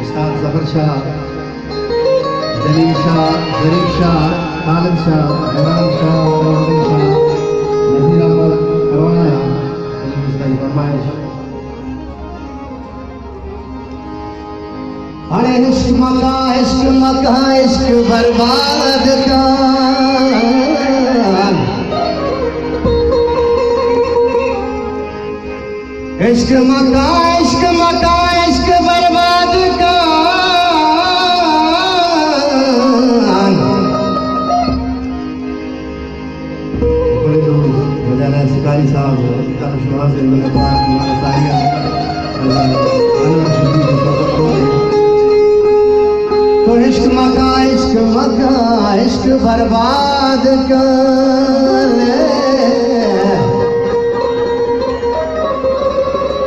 उस्ताद जफर शाह, जलील शाह, जरीफ शाह, खालिद शाह, इमरान शाह, नवाजुद्दीन शाह, नजीर अहमद करवाया इसकी फरमाइश। अरे इश्क मका इश्क बर्बाद का, इश्क मका इश्क बर्बाद का। मौलाना शिकारी साहब से तो इश्क मका इश्क बर्बाद का,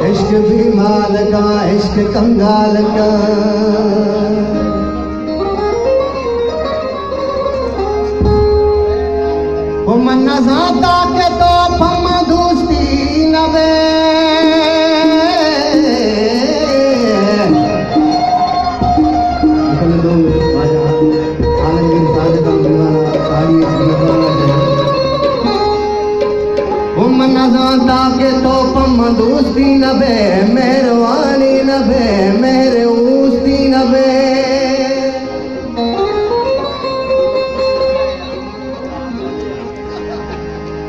इश्क भी माल का इश्क कंगाल का। वो मन्ना जाता के तो फमा दोस्ती नबे, के तो पम दोस्ती नबे, मेहरबानी नबे, मेरे ऊस्ती नबे।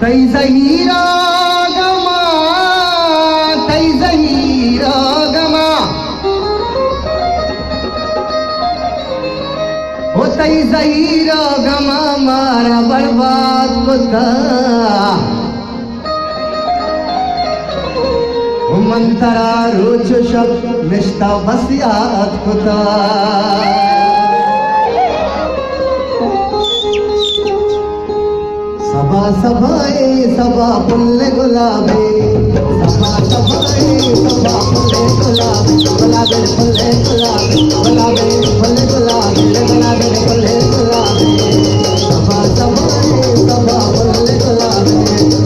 तई ज़हीरा गमा, तई ज़हीरा गमा, हो तई ज़हीरा गमा मारा बर्बाद बुता। मंतरा रोच शब निश्ता बसियात खुदा। सबा सबाए सबा फुल्ले गुलाबे, सबा सबाए सबा फुल्ले गुलाबे, गुलाबे फुल्ले गुलाबे, गुलाबे फुल्ले गुलाबे, गुलाबे फुल्ले गुलाबे। सबा सबाए सबा फुल्ले गुलाबे,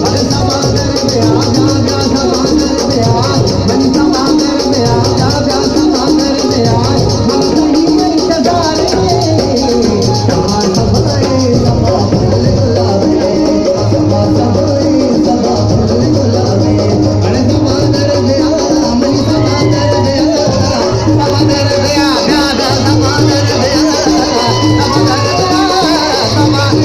अरे समागर में आ जा जा समागर में आ, मन समागर में आ जा जा समागर में आ, मन कहीं इंतजार है। सबा सबाए सबा फुल्ले गुलाबे, सबा सबाए सबा फुल्ले गुलाबे, अरे समागर में आ, मन समागर में आ, समागर में आ जा जा समागर में आ, समागर में आ, समागर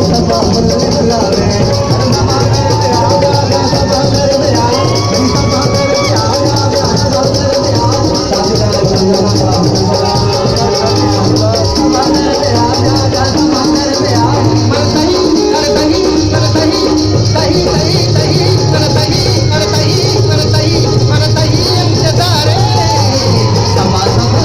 सबा फुल गुलाबे सभा घर में आ जा सभा घर में आ मेरी सभा घर में आ जा सभा घर में आ सभा घर में आ जा सभा घर में आ मन सही कर सही कर सही सही सही सही कर सही कर सही कर सही कर सही इंतजार सभा सभा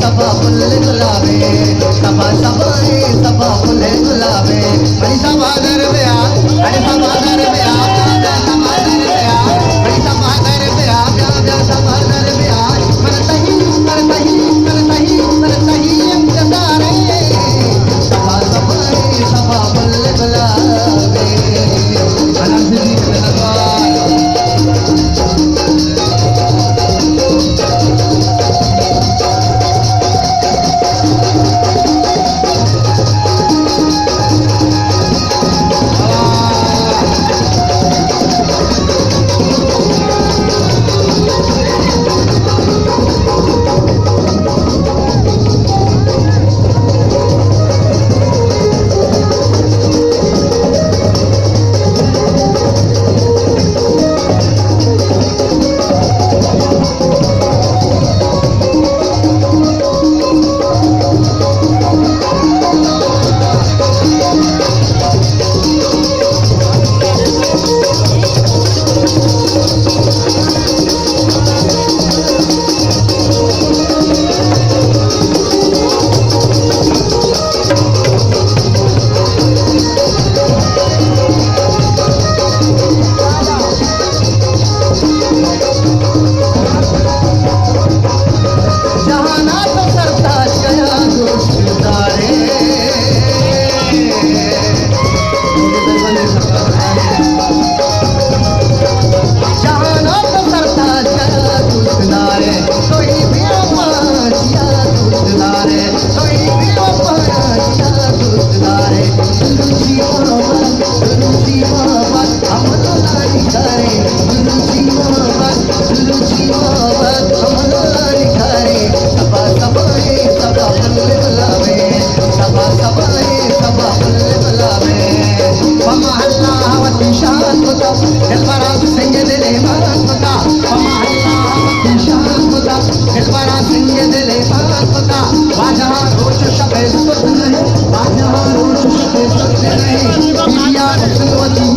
सभा फुल गुलाबे सभा सभा सभा फुल गुलाबे Rosh